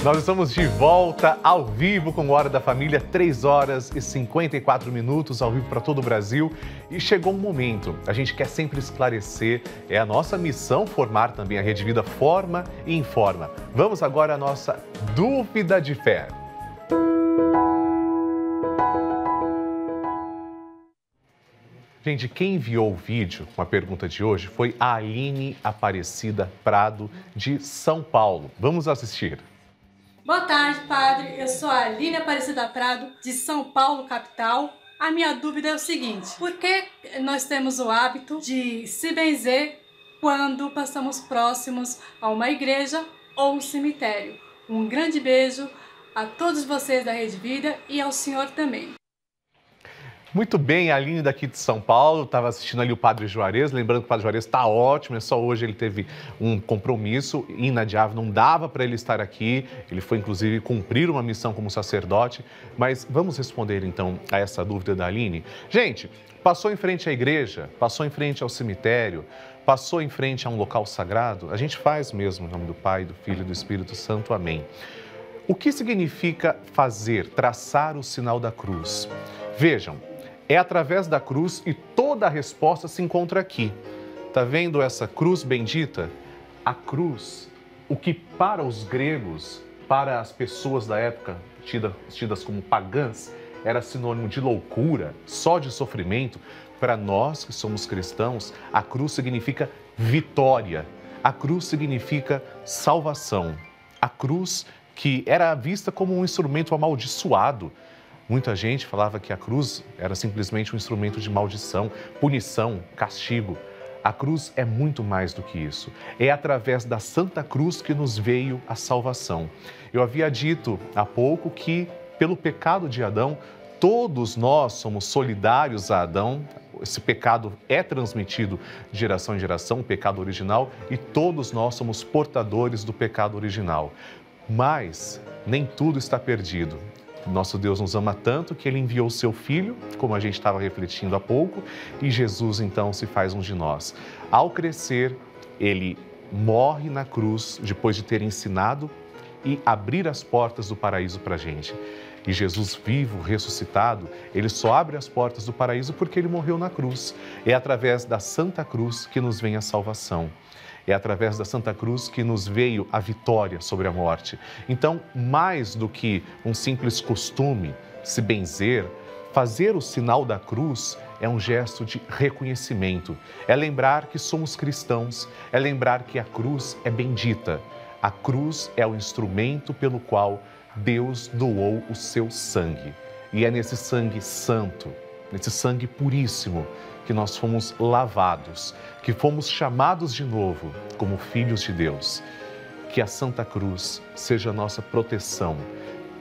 Nós estamos de volta ao vivo com o Hora da Família, 3 horas e 54 minutos ao vivo para todo o Brasil. E chegou um momento, a gente quer sempre esclarecer, é a nossa missão formar também a Rede Vida Forma e Informa. Vamos agora à nossa dúvida de fé. Gente, quem enviou o vídeo com a pergunta de hoje foi a Aline Aparecida Prado, de São Paulo. Vamos assistir. Boa tarde, padre. Eu sou a Aline Aparecida Prado, de São Paulo, capital. A minha dúvida é o seguinte: por que nós temos o hábito de se benzer quando passamos próximos a uma igreja ou um cemitério? Um grande beijo a todos vocês da Rede Vida e ao senhor também. Muito bem, a Aline daqui de São Paulo, estava assistindo ali o Padre Juarez, lembrando que o Padre Juarez está ótimo, é só hoje ele teve um compromisso inadiável, não dava para ele estar aqui, ele foi inclusive cumprir uma missão como sacerdote, mas vamos responder então a essa dúvida da Aline. Gente, passou em frente à igreja, passou em frente ao cemitério, passou em frente a um local sagrado, a gente faz mesmo em nome do Pai, do Filho e do Espírito Santo, amém. O que significa fazer, traçar o sinal da cruz? Vejam, é através da cruz e toda a resposta se encontra aqui. Está vendo essa cruz bendita? A cruz, o que para os gregos, para as pessoas da época tidas como pagãs, era sinônimo de loucura, só de sofrimento, para nós que somos cristãos, a cruz significa vitória. A cruz significa salvação. A cruz que era vista como um instrumento amaldiçoado. Muita gente falava que a cruz era simplesmente um instrumento de maldição, punição, castigo. A cruz é muito mais do que isso. É através da Santa Cruz que nos veio a salvação. Eu havia dito há pouco que, pelo pecado de Adão, todos nós somos solidários a Adão. Esse pecado é transmitido de geração em geração, o pecado original, e todos nós somos portadores do pecado original. Mas nem tudo está perdido. Nosso Deus nos ama tanto que Ele enviou o Seu Filho, como a gente estava refletindo há pouco, e Jesus então se faz um de nós. Ao crescer, Ele morre na cruz depois de ter ensinado e abrir as portas do paraíso para a gente. E Jesus vivo, ressuscitado, Ele só abre as portas do paraíso porque Ele morreu na cruz. É através da Santa Cruz que nos vem a salvação. É através da Santa Cruz que nos veio a vitória sobre a morte. Então, mais do que um simples costume, se benzer, fazer o sinal da cruz é um gesto de reconhecimento. É lembrar que somos cristãos, é lembrar que a cruz é bendita. A cruz é o instrumento pelo qual Deus doou o seu sangue. E é nesse sangue santo, nesse sangue puríssimo, que nós fomos lavados, que fomos chamados de novo como filhos de Deus. Que a Santa Cruz seja a nossa proteção,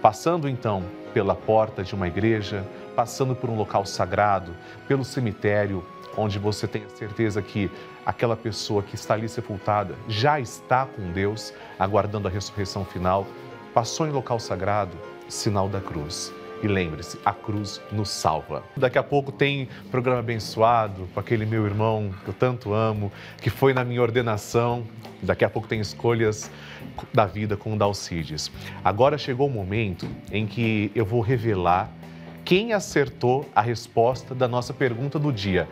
passando então pela porta de uma igreja, passando por um local sagrado, pelo cemitério, onde você tem a certeza que aquela pessoa que está ali sepultada já está com Deus, aguardando a ressurreição final, passou em local sagrado, sinal da cruz. E lembre-se, a cruz nos salva. Daqui a pouco tem programa abençoado com aquele meu irmão que eu tanto amo, que foi na minha ordenação. Daqui a pouco tem escolhas da vida com o Dalcides. Agora chegou o momento em que eu vou revelar quem acertou a resposta da nossa pergunta do dia.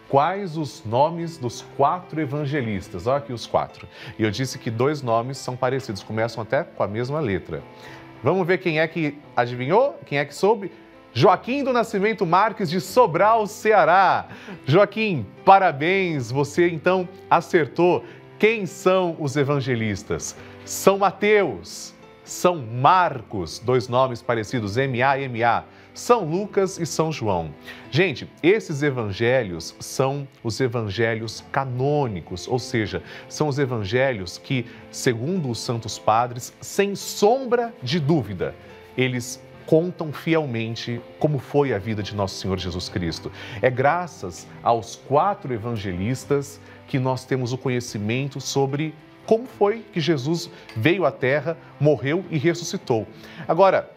Quais os nomes dos 4 evangelistas? Olha aqui os 4. E eu disse que 2 nomes são parecidos, começam até com a mesma letra. Vamos ver quem é que adivinhou, quem é que soube? Joaquim do Nascimento Marques, de Sobral, Ceará. Joaquim, parabéns, você então acertou. Quem são os evangelistas? São Mateus, São Marcos, 2 nomes parecidos, M-A-M-A, São Lucas e São João. Gente, esses evangelhos são os evangelhos canônicos, ou seja, são os evangelhos que, segundo os santos padres, sem sombra de dúvida, eles contam fielmente como foi a vida de nosso Senhor Jesus Cristo. É graças aos 4 evangelistas que nós temos o conhecimento sobre como foi que Jesus veio à Terra, morreu e ressuscitou. Agora,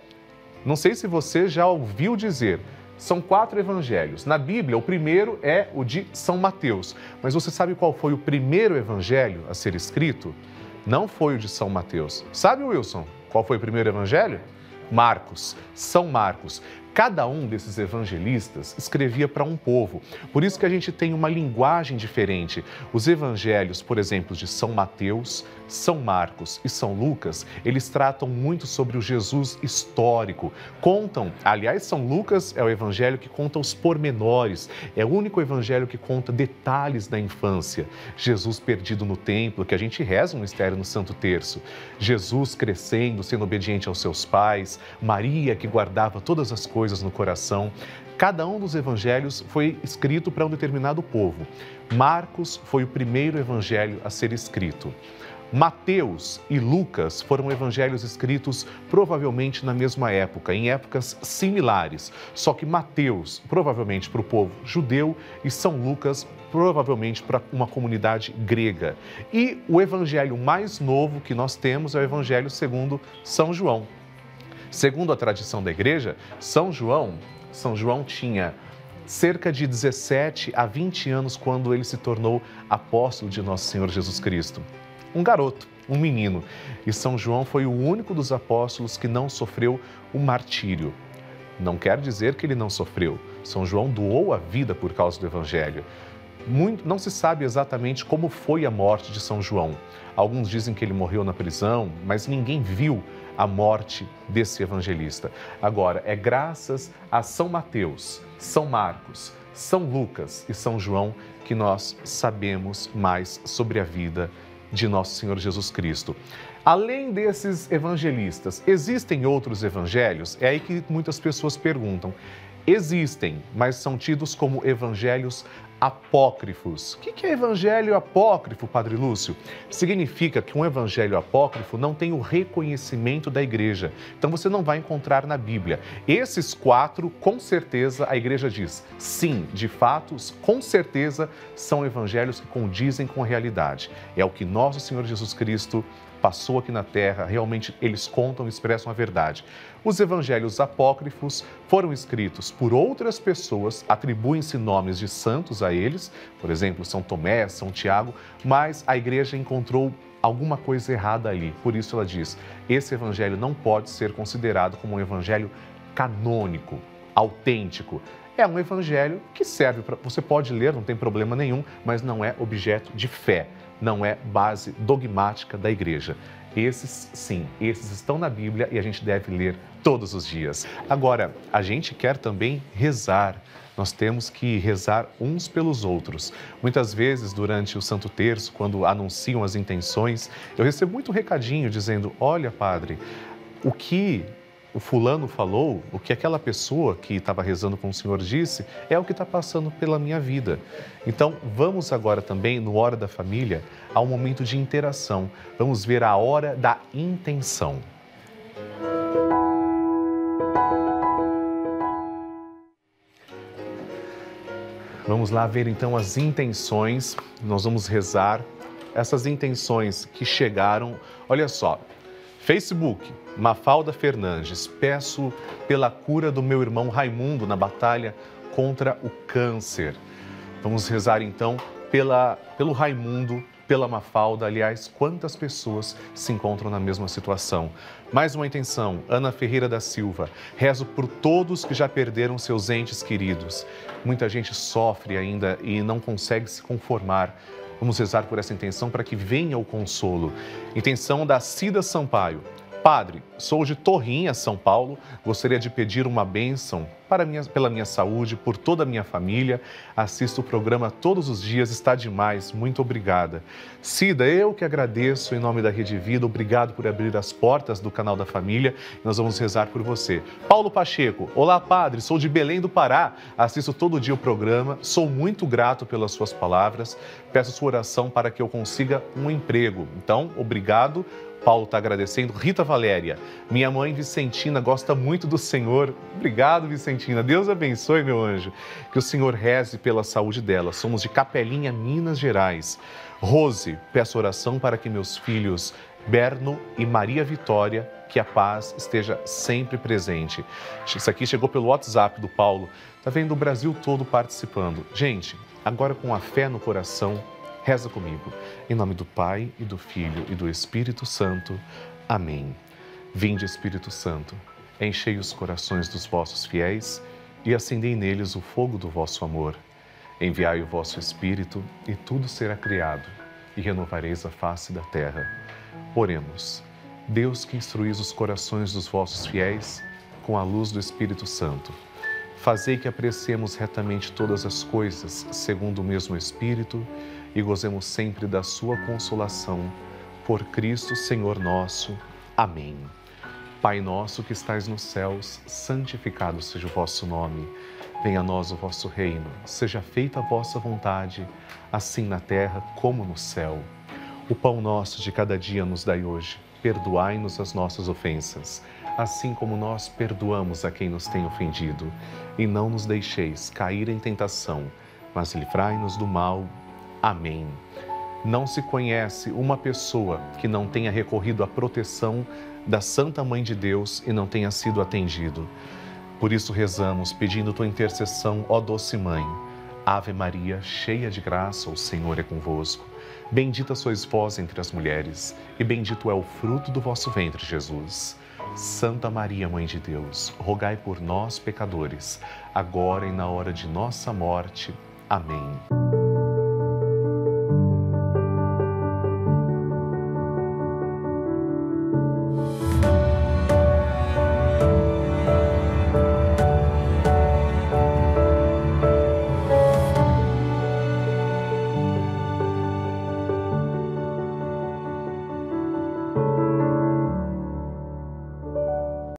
não sei se você já ouviu dizer, são 4 evangelhos. Na Bíblia, o primeiro é o de São Mateus. Mas você sabe qual foi o primeiro evangelho a ser escrito? Não foi o de São Mateus. Sabe, Wilson? Qual foi o primeiro evangelho? Marcos, São Marcos. Cada um desses evangelistas escrevia para um povo. Por isso que a gente tem uma linguagem diferente. Os evangelhos, por exemplo, de São Mateus, São Marcos e São Lucas, eles tratam muito sobre o Jesus histórico. Contam, aliás, São Lucas é o evangelho que conta os pormenores, é o único evangelho que conta detalhes da infância. Jesus perdido no templo, que a gente reza um mistério no Santo Terço. Jesus crescendo, sendo obediente aos seus pais. Maria que guardava todas as coisas no coração. Cada um dos evangelhos foi escrito para um determinado povo. Marcos foi o primeiro evangelho a ser escrito. Mateus e Lucas foram evangelhos escritos provavelmente na mesma época, em épocas similares. Só que Mateus, provavelmente para o povo judeu, e São Lucas, provavelmente para uma comunidade grega. E o evangelho mais novo que nós temos é o evangelho segundo São João. Segundo a tradição da igreja, São João tinha cerca de 17 a 20 anos quando ele se tornou apóstolo de Nosso Senhor Jesus Cristo. Um garoto, um menino. E São João foi o único dos apóstolos que não sofreu o martírio. Não quer dizer que ele não sofreu. São João doou a vida por causa do evangelho. Não se sabe exatamente como foi a morte de São João. Alguns dizem que ele morreu na prisão, mas ninguém viu a morte desse evangelista. Agora, é graças a São Mateus, São Marcos, São Lucas e São João que nós sabemos mais sobre a vida de Nosso Senhor Jesus Cristo. Além desses evangelistas, existem outros evangelhos? É aí que muitas pessoas perguntam. Existem, mas são tidos como evangelhos apócrifos. O que é evangelho apócrifo, Padre Lúcio? Significa que um evangelho apócrifo não tem o reconhecimento da igreja. Então você não vai encontrar na Bíblia. Esses 4, com certeza, a igreja diz, sim, de fato, com certeza, são evangelhos que condizem com a realidade. É o que nosso Senhor Jesus Cristo passou aqui na Terra, realmente eles contam e expressam a verdade. Os evangelhos apócrifos foram escritos por outras pessoas, atribuem-se nomes de santos a eles, por exemplo, São Tomé, São Tiago, mas a igreja encontrou alguma coisa errada ali. Por isso ela diz, esse evangelho não pode ser considerado como um evangelho canônico, autêntico. É um evangelho que serve para... Você pode ler, não tem problema nenhum, mas não é objeto de fé, não é base dogmática da igreja. Esses, sim, esses estão na Bíblia e a gente deve ler todos os dias. Agora, a gente quer também rezar. Nós temos que rezar uns pelos outros. Muitas vezes, durante o Santo Terço, quando anunciam as intenções, eu recebo muito recadinho dizendo, olha, padre, o que o fulano falou, o que aquela pessoa que estava rezando com o Senhor disse, é o que está passando pela minha vida. Então, vamos agora também, no Hora da Família, ao momento de interação. Vamos ver a hora da intenção. Vamos lá ver então as intenções, nós vamos rezar essas intenções que chegaram. Olha só, Facebook, Mafalda Fernandes, peço pela cura do meu irmão Raimundo na batalha contra o câncer. Vamos rezar então pelo Raimundo, pela Mafalda, aliás, quantas pessoas se encontram na mesma situação. Mais uma intenção, Ana Ferreira da Silva, rezo por todos que já perderam seus entes queridos. Muita gente sofre ainda e não consegue se conformar. Vamos rezar por essa intenção para que venha o consolo. Intenção da Cida Sampaio. Padre, sou de Torrinha, São Paulo, gostaria de pedir uma bênção pela minha saúde, por toda a minha família. Assisto o programa todos os dias, está demais, muito obrigada. Cida, eu que agradeço em nome da Rede Vida, obrigado por abrir as portas do canal da família, nós vamos rezar por você. Paulo Pacheco, olá padre, sou de Belém do Pará, assisto todo dia o programa, sou muito grato pelas suas palavras, peço sua oração para que eu consiga um emprego. Então, obrigado. Paulo está agradecendo. Rita Valéria, minha mãe Vicentina gosta muito do Senhor. Obrigado, Vicentina. Deus abençoe, meu anjo. Que o Senhor reze pela saúde dela. Somos de Capelinha, Minas Gerais. Rose, peço oração para que meus filhos Berno e Maria Vitória, que a paz esteja sempre presente. Isso aqui chegou pelo WhatsApp do Paulo. Está vendo o Brasil todo participando. Gente, agora com a fé no coração, reza comigo. Em nome do Pai, e do Filho, e do Espírito Santo. Amém. Vinde, Espírito Santo, enchei os corações dos vossos fiéis e acendei neles o fogo do vosso amor. Enviai o vosso Espírito e tudo será criado, e renovareis a face da terra. Oremos. Deus, que instruís os corações dos vossos fiéis com a luz do Espírito Santo, fazei que apreciemos retamente todas as coisas segundo o mesmo Espírito e gozemos sempre da sua consolação. Por Cristo, Senhor nosso. Amém. Pai nosso que estais nos céus, santificado seja o vosso nome. Venha a nós o vosso reino, seja feita a vossa vontade, assim na terra como no céu. O pão nosso de cada dia nos dai hoje. Perdoai-nos as nossas ofensas, assim como nós perdoamos a quem nos tem ofendido. E não nos deixeis cair em tentação, mas livrai-nos do mal. Amém. Não se conhece uma pessoa que não tenha recorrido à proteção da Santa Mãe de Deus e não tenha sido atendido. Por isso rezamos, pedindo tua intercessão, ó doce Mãe. Ave Maria, cheia de graça, o Senhor é convosco. Bendita sois vós entre as mulheres, e bendito é o fruto do vosso ventre, Jesus. Santa Maria, Mãe de Deus, rogai por nós, pecadores, agora e na hora de nossa morte. Amém.